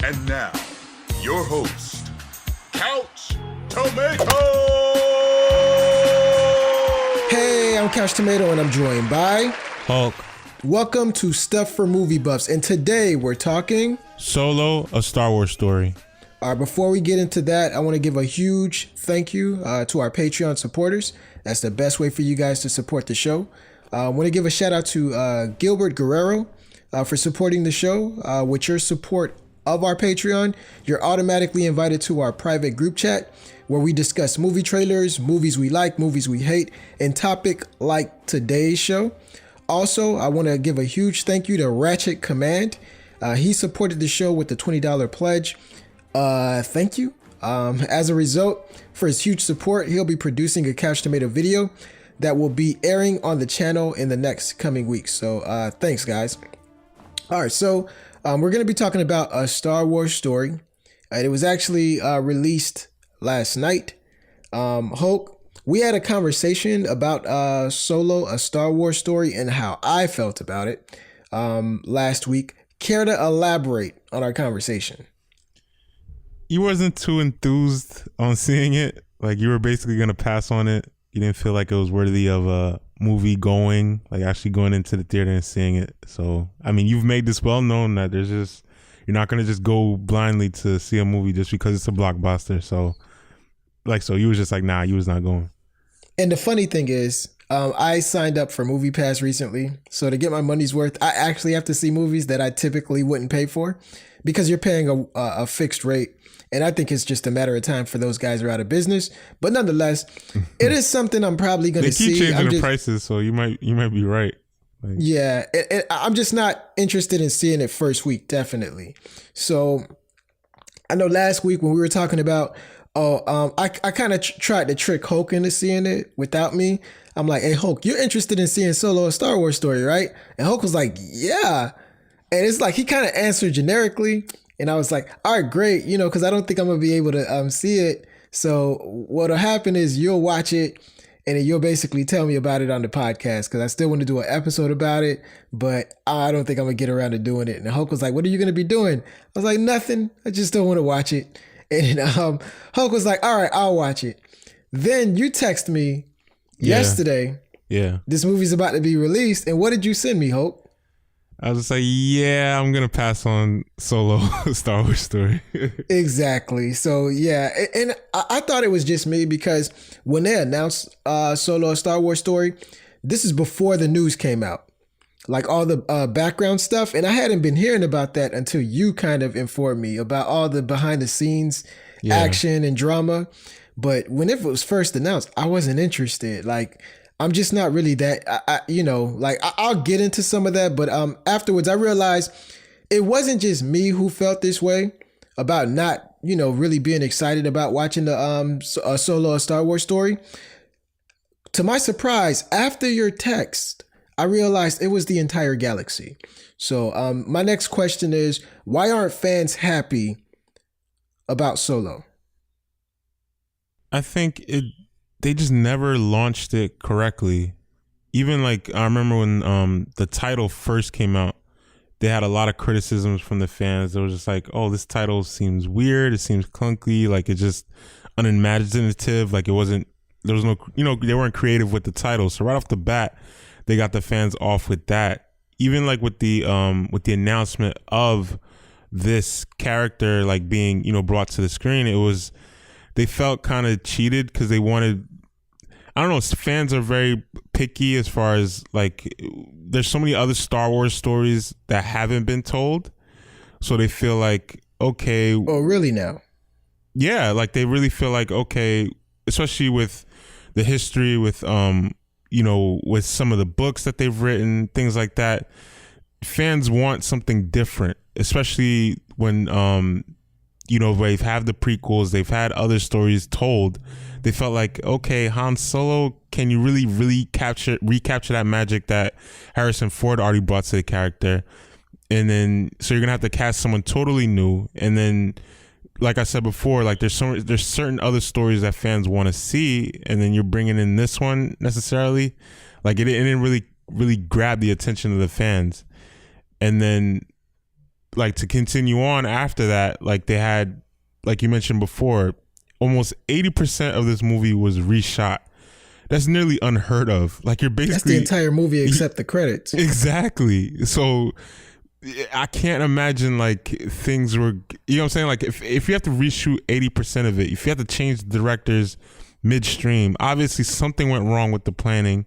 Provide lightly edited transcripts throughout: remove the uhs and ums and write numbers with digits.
And now, your host, Couch Tomato! Hey, I'm Couch Tomato and I'm joined by Hulk. Welcome to Stuff for Movie Buffs, and today we're talking Solo, a Star Wars story. Before we get into that, I want to give a huge thank you to our Patreon supporters. That's the best way for you guys to support the show. I want to give a shout out to Gilbert Guerrero for supporting the show. With your support of our Patreon, you're automatically invited to our private group chat where we discuss movie trailers, movies we like, movies we hate, and topic like today's show. Also, I want to give a huge thank you to Ratchet Command. He supported the show with the $20 pledge. Thank you. As a result, for his huge support, he'll be producing a Couch Tomato video that will be airing on the channel in the next coming weeks. So thanks, guys. All right, so we're going to be talking about A Star Wars Story. It was actually released last night. Hulk, we had a conversation about Solo, A Star Wars Story, and how I felt about it last week. Care to elaborate on our conversation? You wasn't too enthused on seeing it. Like, you were basically going to pass on it. You didn't feel like it was worthy of a movie going, like actually going into the theater and seeing it. So, I mean, you've made this well known that you're not going to just go blindly to see a movie just because it's a blockbuster. So you was just like, nah, you was not going. And the funny thing is, I signed up for MoviePass recently. So to get my money's worth, I actually have to see movies that I typically wouldn't pay for because you're paying a fixed rate. And I think it's just a matter of time for those guys are out of business. But nonetheless, it is something I'm probably going to see. They keep changing the prices, so you might be right. Like, yeah, I'm just not interested in seeing it first week, definitely. So I know last week when we were talking about, I kind of tried to trick Hulk into seeing it without me. I'm like, hey, Hulk, you're interested in seeing Solo, A Star Wars Story, right? And Hulk was like, yeah. And it's like he kind of answered generically. And I was like, all right, great, because I don't think I'm going to be able to see it. So what'll happen is you'll watch it and then you'll basically tell me about it on the podcast because I still want to do an episode about it, but I don't think I'm going to get around to doing it. And Hulk was like, what are you going to be doing? I was like, nothing. I just don't want to watch it. And Hulk was like, all right, I'll watch it. Then you text me yesterday. Yeah. This movie's about to be released. And what did you send me, Hulk? I was just like, yeah, I'm going to pass on Solo, Star Wars Story. Exactly. So, yeah. And I thought it was just me because when they announced Solo, A Star Wars Story, this is before the news came out. Like all the background stuff. And I hadn't been hearing about that until you kind of informed me about all the behind the scenes action and drama. But when it was first announced, I wasn't interested. Like, I'm just not really that, I'll get into some of that. But afterwards, I realized it wasn't just me who felt this way about not, really being excited about watching the Solo, A Star Wars Story. To my surprise, after your text, I realized it was the entire galaxy. So my next question is, why aren't fans happy about Solo? I think they just never launched it correctly. Even like, I remember when the title first came out, they had a lot of criticisms from the fans. They were just like, oh, this title seems weird. It seems clunky. Like, it's just unimaginative. Like, there was no, they weren't creative with the title. So right off the bat, they got the fans off with that. Even like with the announcement of this character, like being, brought to the screen, they felt kind of cheated because they wanted, I don't know, fans are very picky as far as like, there's so many other Star Wars stories that haven't been told. So they feel like, okay. Oh, really now? Yeah, like they really feel like, okay, especially with the history with, with some of the books that they've written, things like that. Fans want something different, especially when, they've had the prequels, they've had other stories told. They felt like, okay, Han Solo, can you really, really recapture that magic that Harrison Ford already brought to the character? And then, so you're gonna have to cast someone totally new. And then, like I said before, like there's certain other stories that fans want to see, and then you're bringing in this one necessarily. Like it didn't really grab the attention of the fans. And then like to continue on after that, like they had, like you mentioned before, almost 80% of this movie was reshot. That's nearly unheard of. Like you're basically, that's the entire movie except the credits. Exactly. So I can't imagine like things were, you know what I'm saying? Like if you have to reshoot 80% of it, if you have to change the directors midstream, obviously something went wrong with the planning.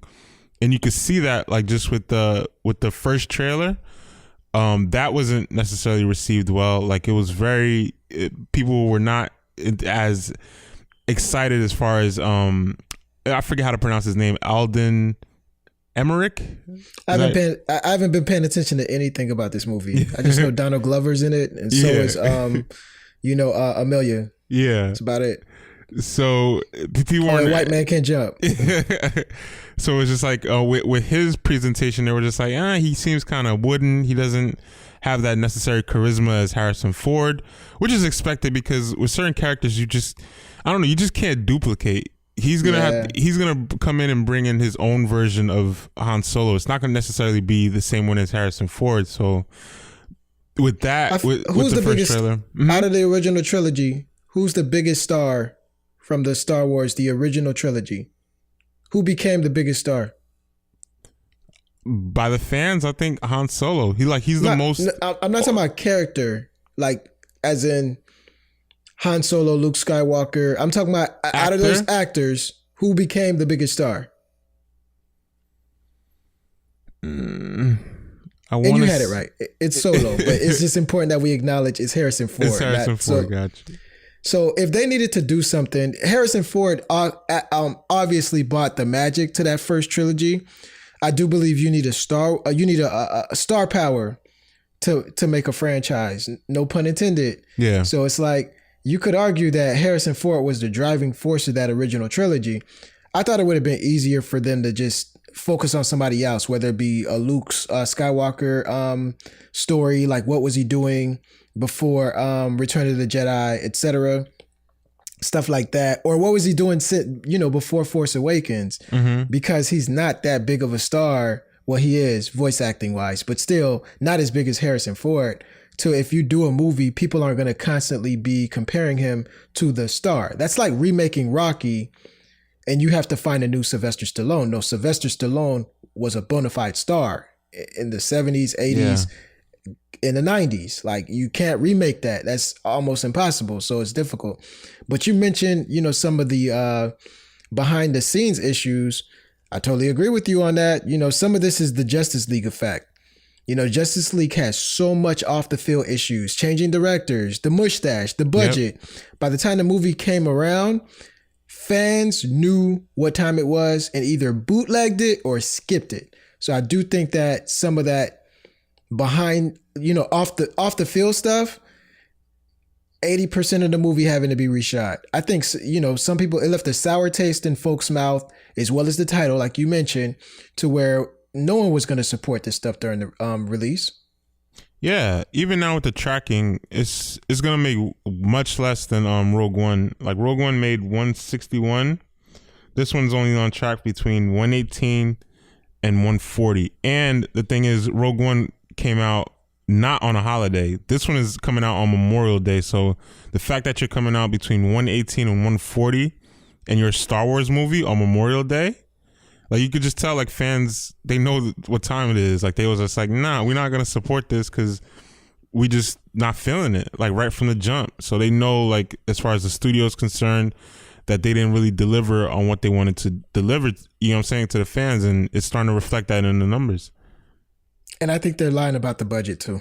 And you could see that like just with the first trailer, that wasn't necessarily received well. Like it was people were not as excited as far as, I forget how to pronounce his name, Alden Ehrenreich. I haven't been paying attention to anything about this movie. I just know Donald Glover's in it, and so is Emilia. Yeah, that's about it. So people were white man can't jump. So it's just like with his presentation, they were just like, he seems kind of wooden. He doesn't have that necessary charisma as Harrison Ford, which is expected because with certain characters, you just can't duplicate. He's gonna come in and bring in his own version of Han Solo. It's not gonna necessarily be the same one as Harrison Ford. So with that, who's the first biggest trailer out of the original trilogy? Who's the biggest star from the Star Wars, the original trilogy? Who became the biggest star? By the fans, I think Han Solo. He's the most. I'm not talking about character, like as in Han Solo, Luke Skywalker. I'm talking about out of those actors, who became the biggest star? And you had it right. It's Solo, but it's just important that we acknowledge it's Harrison Ford. It's Harrison Ford, gotcha. So if they needed to do something, Harrison Ford obviously brought the magic to that first trilogy. I do believe you need a star power to make a franchise. No pun intended. Yeah. So it's like you could argue that Harrison Ford was the driving force of that original trilogy. I thought it would have been easier for them to just focus on somebody else, whether it be a Luke Skywalker story, like what was he doing before Return of the Jedi, etc. Stuff like that. Or what was he doing before Force Awakens? Mm-hmm. Because he's not that big of a star. Well, he is voice acting wise, but still not as big as Harrison Ford. So if you do a movie, people aren't going to constantly be comparing him to the star. That's like remaking Rocky and you have to find a new Sylvester Stallone. No, Sylvester Stallone was a bona fide star in the 70s, 80s, in the 90s. Like you can't remake that. That's almost impossible. So it's difficult. But you mentioned, some of the behind the scenes issues. I totally agree with you on that. Some of this is the Justice League effect. Justice League has so much off the field issues, changing directors, the mustache, the budget. Yep. By the time the movie came around, fans knew what time it was and either bootlegged it or skipped it. So I do think that some of that behind, off the field stuff, 80% of the movie having to be reshot. I think, some people, it left a sour taste in folks' mouth, as well as the title, like you mentioned, to where no one was going to support this stuff during the release. Yeah, even now with the tracking, it's going to make much less than Rogue One. Like Rogue One made 161. This one's only on track between 118 and 140. And the thing is, Rogue One came out not on a holiday. This one is coming out on Memorial Day. So the fact that you're coming out between 118 and 140 and your Star Wars movie on Memorial Day, like you could just tell, like fans, they know what time it is. Like they was just like, nah, we're not gonna support this because we just not feeling it. Like right from the jump. So they know, like as far as the studio is concerned, that they didn't really deliver on what they wanted to deliver. You know what I'm saying, to the fans, and it's starting to reflect that in the numbers. And I think they're lying about the budget too.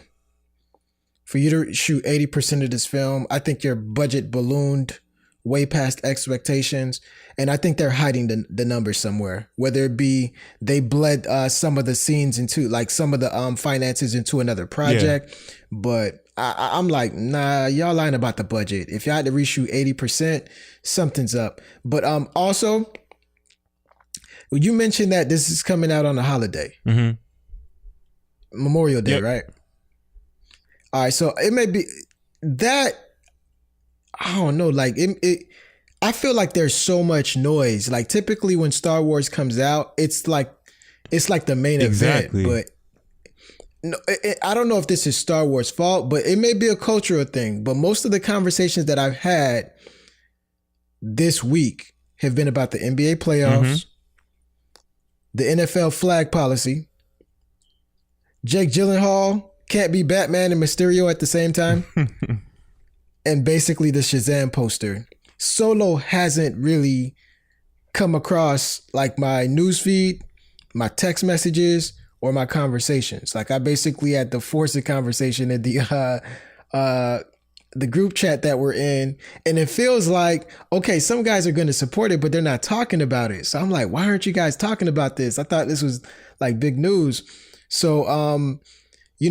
For you to shoot 80% of this film, I think your budget ballooned way past expectations. And I think they're hiding the numbers somewhere, whether it be they bled some of the scenes into, like some of the finances into another project. Yeah. But I'm like, nah, y'all lying about the budget. If y'all had to reshoot 80%, something's up. But also, you mentioned that this is coming out on a holiday. Mm-hmm. Memorial Day, yep. Right? All right, so it may be that, I don't know, like I feel like there's so much noise. Like typically when Star Wars comes out, it's like the main event. But no, I don't know if this is Star Wars' fault, but it may be a cultural thing. But most of the conversations that I've had this week have been about the NBA playoffs, the NFL flag policy, Jake Gyllenhaal can't be Batman and Mysterio at the same time, and basically the Shazam poster. Solo hasn't really come across like my newsfeed, my text messages, or my conversations. Like I basically had to force a conversation in the group chat that we're in, and it feels like, okay, some guys are going to support it, but they're not talking about it. So I'm like, why aren't you guys talking about this? I thought this was like big news. So,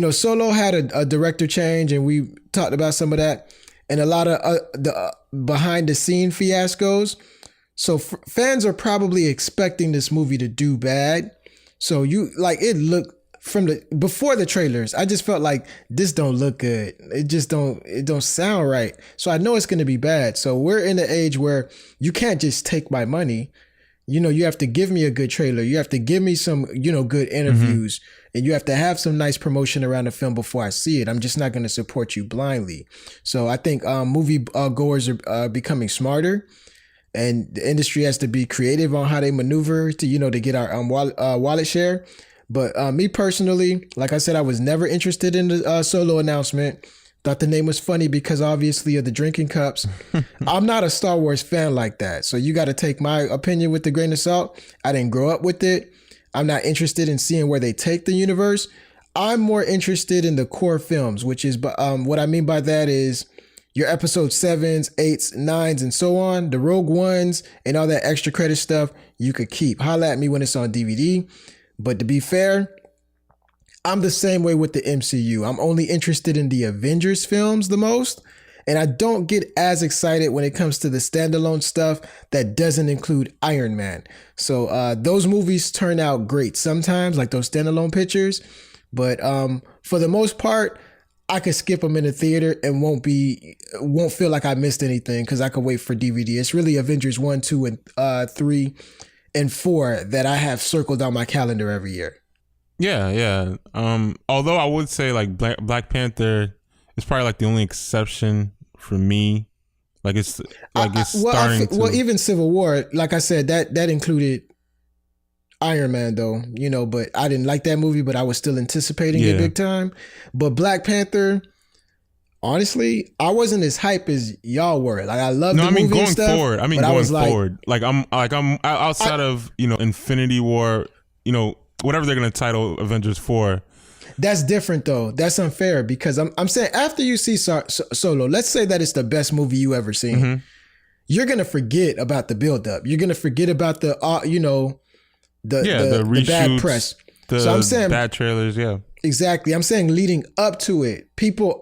Solo had a director change, and we talked about some of that, and a lot of the behind the scene fiascos. So fans are probably expecting this movie to do bad. So it looked before the trailers, I just felt like this don't look good. It don't sound right. So I know it's going to be bad. So we're in an age where you can't just take my money. You have to give me a good trailer. You have to give me some, good interviews, and you have to have some nice promotion around the film before I see it. I'm just not going to support you blindly. So I think movie goers are becoming smarter, and the industry has to be creative on how they maneuver to get our wallet share. But me personally, like I said, I was never interested in the Solo announcement. Thought the name was funny because obviously of the drinking cups. I'm not a Star Wars fan like that. So you got to take my opinion with a grain of salt. I didn't grow up with it. I'm not interested in seeing where they take the universe. I'm more interested in the core films, which is what I mean by that is your episode 7s, 8s, 9s, and so on. The Rogue Ones and all that extra credit stuff you could keep. Holla at me when it's on DVD. But to be fair, I'm the same way with the MCU. I'm only interested in the Avengers films the most. And I don't get as excited when it comes to the standalone stuff that doesn't include Iron Man. So those movies turn out great sometimes, like those standalone pictures. But for the most part, I could skip them in the theater and won't feel like I missed anything because I could wait for DVD. It's really Avengers 1, 2, and 3 and 4 that I have circled on my calendar every year. Yeah. Although I would say like Black Panther is probably like the only exception for me. Like it's starting to. Well, even Civil War, like I said, that included Iron Man though, but I didn't like that movie, but I was still anticipating it big time. But Black Panther, honestly, I wasn't as hype as y'all were. Like I love the movie and stuff. Forward. I mean, going forward. Like I'm outside of Infinity War. Whatever they're gonna title Avengers 4. That's different though. That's unfair because I'm saying after you see Solo, let's say that it's the best movie you ever seen. You're gonna forget about the buildup. You're gonna forget about the the bad press. So I'm saying bad trailers. Yeah. Exactly. I'm saying leading up to it,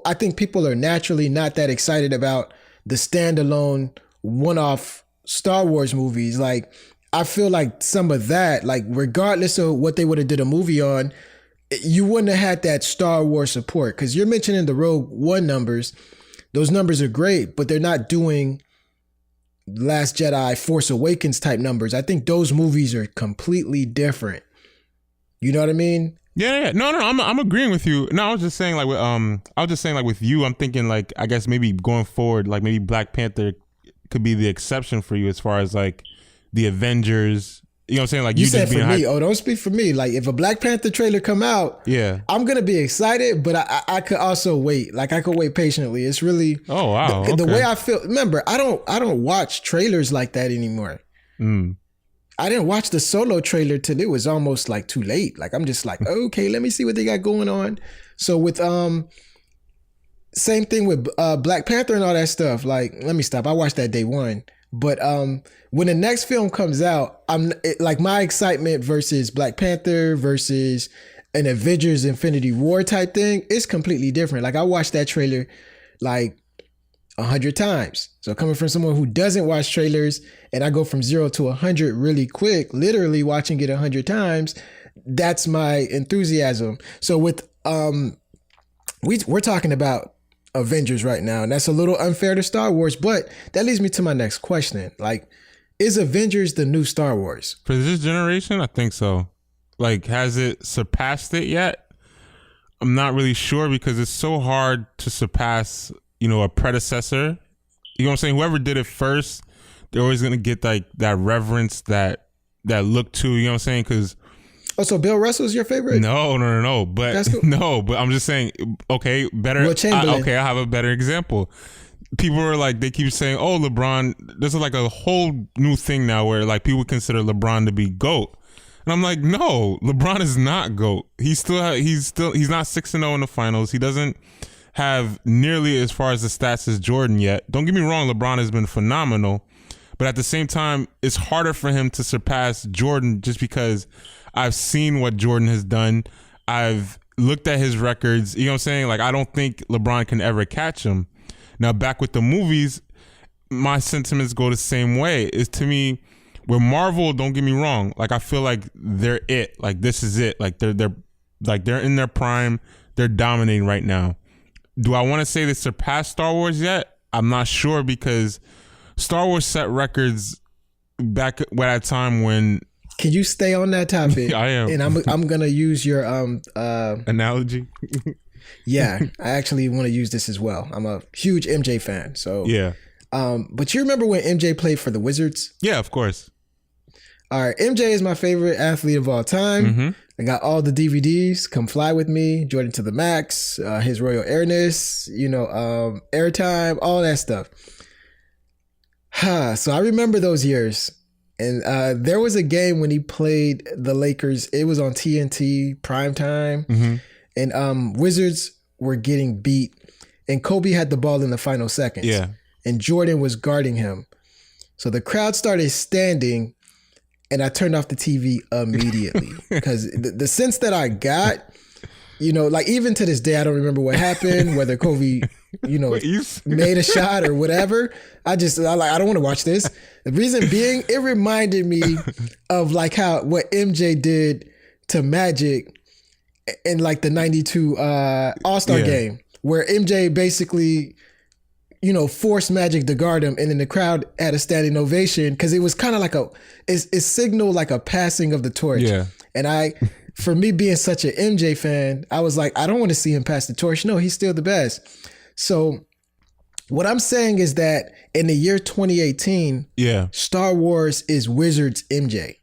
I think people are naturally not that excited about the standalone one-off Star Wars movies. Like, I feel like some of that, like regardless of what they would have did a movie on, you wouldn't have had that Star Wars support. Because you're mentioning the Rogue One numbers. Those numbers are great, but they're not doing Last Jedi, Force Awakens type numbers. I think those movies are completely different. You know what I mean? Yeah. No, I'm agreeing with you. No, I was just saying like with you, I'm thinking like I guess maybe going forward, like maybe Black Panther could be the exception for you as far as like the Avengers. You know what I'm saying? Like you said for me. Oh, don't speak for me. Like if a Black Panther trailer come out, yeah, I'm gonna be excited, but I could also wait. Like I could wait patiently. It's really the way I feel. Remember, I don't watch trailers like that anymore. I didn't watch the Solo trailer till it was almost like too late. Like I'm just like, okay, let me see what they got going on. So with same thing with Black Panther and all that stuff. Like, let me stop. I watched that day one. But when the next film comes out, like my excitement versus Black Panther versus an Avengers Infinity War type thing, it's completely different. Like I watched that trailer like 100 times. So coming from someone who doesn't watch trailers and I go from 0 to 100 really quick, literally watching it 100 times, that's my enthusiasm. So with we're talking about Avengers right now, and that's a little unfair to Star Wars, but that leads me to my next question. Like, is Avengers the new Star Wars? For this generation, I think so. Like, has it surpassed it yet? I'm not really sure because it's so hard to surpass, a predecessor. You know what I'm saying? Whoever did it first, they're always gonna get like that reverence, that look to. You know what I'm saying? Because so Bill Russell's your favorite? No. But cool. no, but I'm just saying. Okay, better. Will Chamberlain. I have a better example. People are like, they keep saying, "Oh, LeBron." There's like a whole new thing now where like people consider LeBron to be GOAT. And I'm like, no, LeBron is not GOAT. He's not 6-0 in the finals. He doesn't have nearly as far as the stats as Jordan yet. Don't get me wrong, LeBron has been phenomenal, but at the same time, it's harder for him to surpass Jordan just because I've seen what Jordan has done. I've looked at his records. You know what I'm saying? Like, I don't think LeBron can ever catch him. Now, back with the movies, my sentiments go the same way. Is to me, with Marvel, don't get me wrong. Like, I feel like they're it. Like, this is it. Like, they're in their prime. They're dominating right now. Do I want to say they surpassed Star Wars yet? I'm not sure because Star Wars set records back at that time when. Can you stay on that topic? I am, and I'm gonna use your analogy. Yeah, I actually want to use this as well. I'm a huge MJ fan, so yeah. But you remember when MJ played for the Wizards? Yeah, of course. All right, MJ is my favorite athlete of all time. Mm-hmm. I got all the DVDs. Come Fly With Me, Jordan to the Max, His Royal Airness, Airtime, all that stuff. So I remember those years. And there was a game when he played the Lakers. It was on TNT primetime. Mm-hmm. And Wizards were getting beat. And Kobe had the ball in the final seconds. Yeah. And Jordan was guarding him. So the crowd started standing. And I turned off the TV immediately because the sense that I got, like even to this day, I don't remember what happened, whether Kobe, made a shot or whatever. I don't want to watch this. The reason being, it reminded me of like what MJ did to Magic in like the 92 All-Star game where MJ basically, forced Magic to guard him, and then the crowd had a standing ovation because it was kind of like it signaled like a passing of the torch. Yeah. And for me being such an MJ fan, I was like, I don't want to see him pass the torch. No, he's still the best. So what I'm saying is that in the year 2018, Star Wars is Wizards MJ.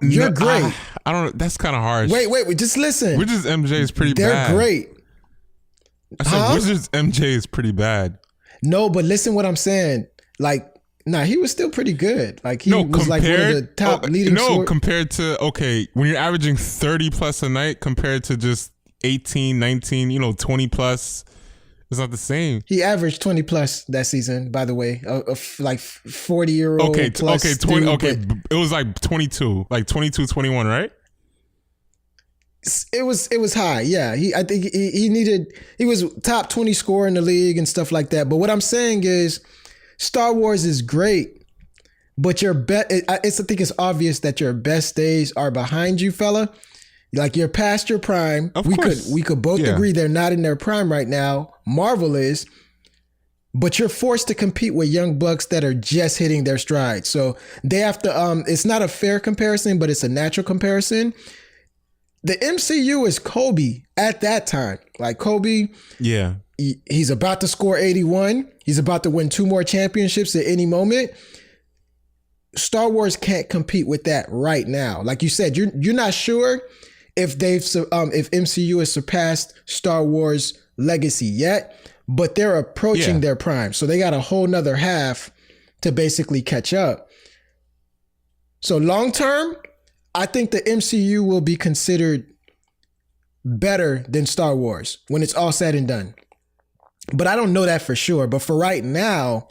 You're great. I don't. That's kind of harsh. Wait. Just listen. Wizards MJ is pretty bad. They're great. I said Wizards MJ is pretty bad. No, but listen what I'm saying. Like, he was still pretty good. Like he was like one of the top leading. Compared to when you're averaging 30 plus a night compared to just 18, 19, 20 plus, it's not the same. He averaged 20 plus that season, by the way. Like 40-year-old. Okay, plus 20. dude, okay, it was like 22, 21, right? It was high, yeah. I think he was top 20 scorer in the league and stuff like that. But what I'm saying is, Star Wars is great, but I think it's obvious that your best days are behind you, fella. Like you're past your prime. Of course. We could both agree they're not in their prime right now. Marvel is, but you're forced to compete with young bucks that are just hitting their stride. So they have to. It's not a fair comparison, but it's a natural comparison. The MCU is Kobe at that time. Like Kobe, he's about to score 81. He's about to win 2 more championships at any moment. Star Wars can't compete with that right now. Like you said, you're not sure if if MCU has surpassed Star Wars legacy yet, but they're approaching their prime. So they got a whole nother half to basically catch up. So long term, I think the MCU will be considered better than Star Wars when it's all said and done. But I don't know that for sure. But for right now,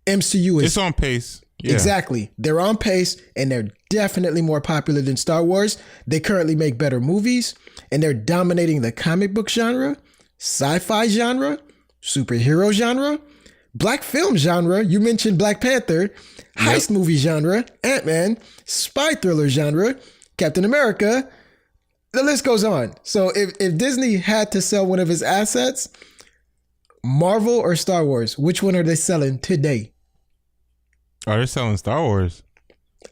MCU is... It's on pace. Yeah. Exactly. They're on pace and they're definitely more popular than Star Wars. They currently make better movies and they're dominating the comic book genre, sci-fi genre, superhero genre, black film genre. You mentioned Black Panther. Heist movie genre, Ant-Man, spy thriller genre, Captain America. The list goes on. So if Disney had to sell one of his assets, Marvel or Star Wars, which one are they selling today? Oh, they're selling Star Wars.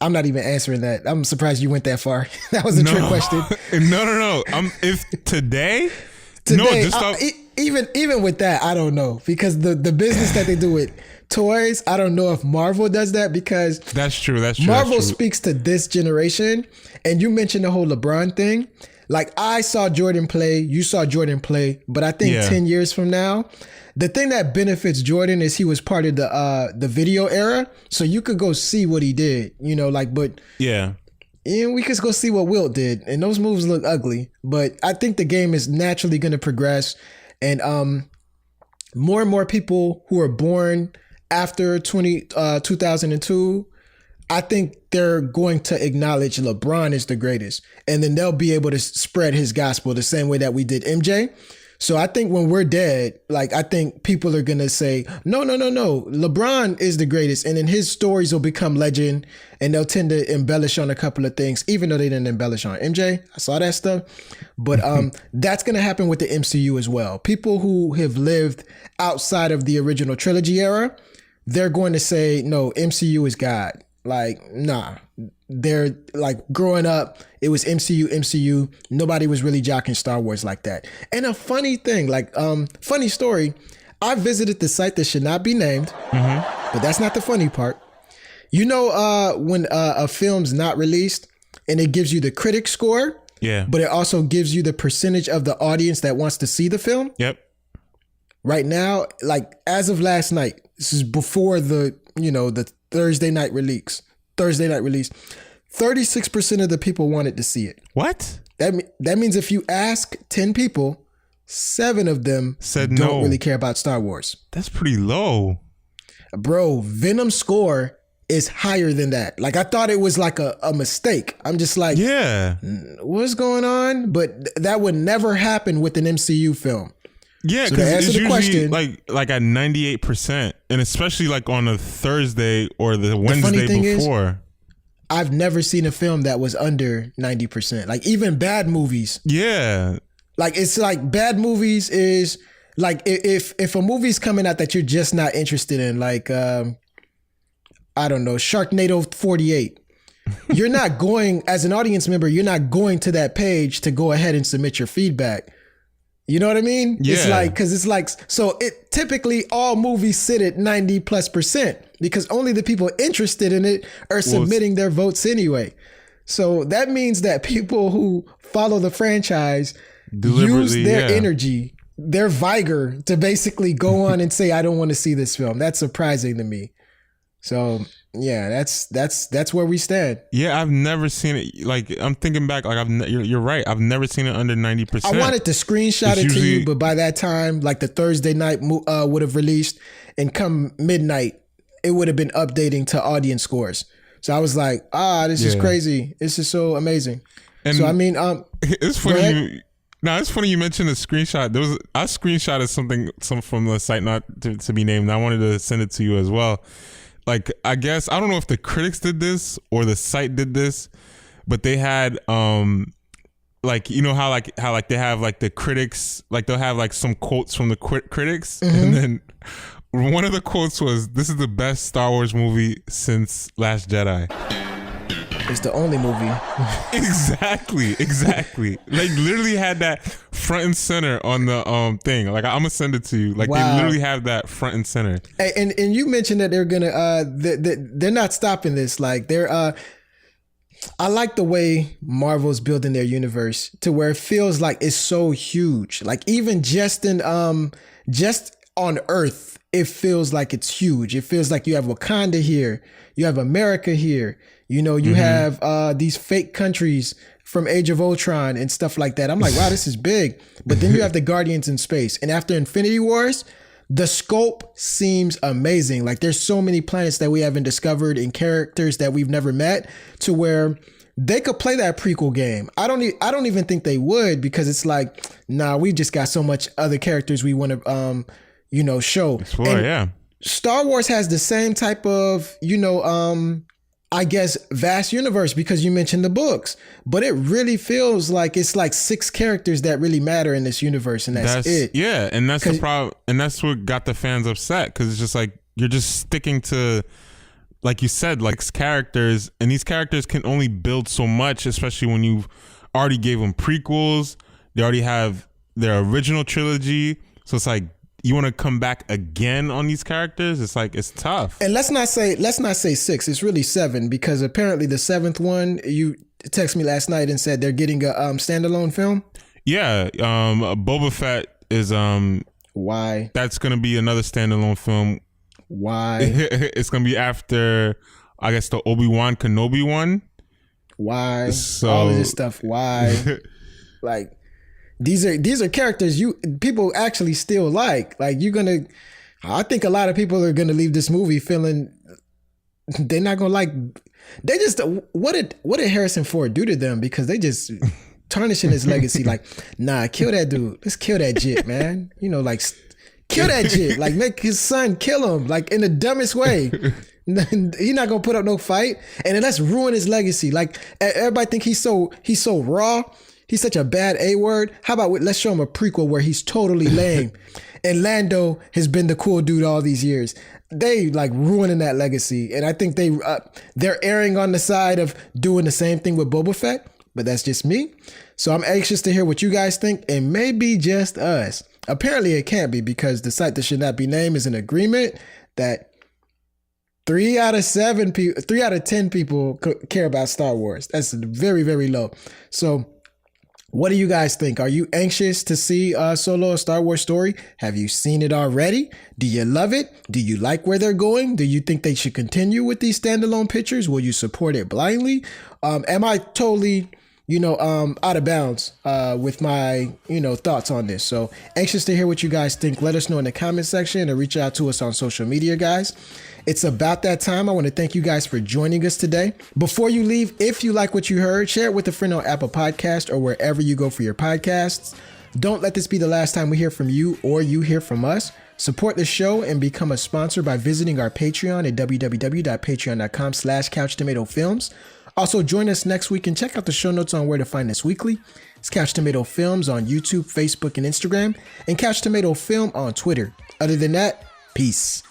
I'm not even answering that. I'm surprised you went that far. That was a trick question. No. If today, Today, no, just even with that, I don't know, because the business that they do with toys, I don't know if Marvel does that, because that's true. Marvel speaks to this generation. And you mentioned the whole LeBron thing. Like, I saw Jordan play, you saw Jordan play, but I think 10 years from now, the thing that benefits Jordan is he was part of the video era, so you could go see what he did, but we could go see what Wilt did, and those moves look ugly. But I think the game is naturally going to progress, and more and more people who are born after 2002, I think they're going to acknowledge LeBron is the greatest, and then they'll be able to spread his gospel the same way that we did MJ. So I think when we're dead, like, I think people are going to say, no, LeBron is the greatest. And then his stories will become legend, and they'll tend to embellish on a couple of things, even though they didn't embellish on MJ. I saw that stuff. But that's going to happen with the MCU as well. People who have lived outside of the original trilogy era, they're going to say, no, MCU is God. Like, nah. They're like, growing up, it was MCU. Nobody was really jocking Star Wars like that. And a funny thing, funny story, I visited the site that should not be named, but that's not the funny part. When a film's not released and it gives you the critic score, but it also gives you the percentage of the audience that wants to see the film. Yep. Right now, like, as of last night, this is before the Thursday night release, 36% of the people wanted to see it. What? That means if you ask 10 people, 7 of them said don't really care about Star Wars. That's pretty low. Bro, Venom's score is higher than that. Like, I thought it was like a mistake. I'm just like, what's going on? But that would never happen with an MCU film. Yeah, because it's usually like at 98%, and especially like on a Thursday or the Wednesday before. I've never seen a film that was under 90%. Like, even bad movies. Yeah. Like, it's like bad movies is like, if a movie's coming out that you're just not interested in, like, I don't know, Sharknado 48. You're not going, as an audience member, you're not going to that page to go ahead and submit your feedback. You know what I mean? Yeah. It's like, because it's like, so it typically all movies sit at 90+%, because only the people interested in it are submitting their votes anyway. So that means that people who follow the franchise use their energy, their vigor, to basically go on and say, I don't want to see this film. That's surprising to me. So yeah, that's where we stand. Yeah, I've never seen it. Like, I'm thinking back, like, you're right. I've never seen it under 90%. I wanted to screenshot it to you, but by that time, like, the Thursday night would have released, and come midnight, it would have been updating to audience scores. So I was like, this is crazy. This is so amazing. And so I mean, it's funny. It's funny you mentioned a screenshot. I screenshotted some from the site not to be named. I wanted to send it to you as well. Like, I guess, I don't know if the critics did this or the site did this, but they had, like, you know how they have like the critics, like they'll have like some quotes from the critics. And then one of the quotes was, "This is the best Star Wars movie since Last Jedi." It's the only movie. Exactly. Like, literally had that front and center on the thing. Like, I'm gonna send it to you. Like, they literally have that front and center. And you mentioned that they're gonna they're not stopping this. Like, they're I like the way Marvel's building their universe to where it feels like it's so huge. Like, even just on Earth, it feels like it's huge. It feels like you have Wakanda here, you have America here. You have these fake countries from Age of Ultron and stuff like that. I'm like, wow, this is big. But then you have the Guardians in space. And after Infinity Wars, the scope seems amazing. Like, there's so many planets that we haven't discovered and characters that we've never met, to where they could play that prequel game. I don't even think they would, because it's like, nah, we just got so much other characters we want to show. Star Wars has the same type of, I guess, vast universe, because you mentioned the books, but it really feels like it's like 6 characters that really matter in this universe, and that's it. Yeah, and that's the problem, and that's what got the fans upset, because it's just like, you're just sticking to like you said, like characters, and these characters can only build so much, especially when you've already gave them prequels. They already have their original trilogy, so it's like you want to come back again on these characters. It's like it's tough. And let's not say 6. It's really 7 because apparently the 7th one, you texted me last night and said they're getting a standalone film. Yeah, Boba Fett is Why? That's gonna be another standalone film. Why? It's gonna be after, I guess, the Obi-Wan Kenobi one. Why? So all of this stuff. Why? Like these are characters people actually still like. Like I think a lot of people are gonna leave this movie feeling they're not gonna like. They just what did Harrison Ford do to them? Because they just tarnishing his legacy. Like, nah, kill that dude. Let's kill that jit, man. You know, like kill that jit. Like make his son kill him. Like in the dumbest way. He's not gonna put up no fight, and then let's ruin his legacy. Like everybody think he's so raw. He's such a bad A word. How about let's show him a prequel where he's totally lame, and Lando has been the cool dude all these years. They like ruining that legacy, and I think they're erring on the side of doing the same thing with Boba Fett. But that's just me. So I'm anxious to hear what you guys think, and maybe just us. Apparently it can't be because the site that should not be named is in agreement that 3 out of 10 people care about Star Wars. That's very, very low. So what do you guys think? Are you anxious to see Solo, a Star Wars story? Have you seen it already? Do you love it? Do you like where they're going? Do you think they should continue with these standalone pictures? Will you support it blindly? Am I totally, out of bounds with my, thoughts on this? So anxious to hear what you guys think. Let us know in the comment section or reach out to us on social media, guys. It's about that time. I want to thank you guys for joining us today. Before you leave, if you like what you heard, share it with a friend on Apple Podcast or wherever you go for your podcasts. Don't let this be the last time we hear from you or you hear from us. Support the show and become a sponsor by visiting our Patreon at www.patreon.com/CouchTomatoFilms. Also, join us next week and check out the show notes on where to find us weekly. It's Couch Tomato Films on YouTube, Facebook, and Instagram, and Couch Tomato Film on Twitter. Other than that, peace.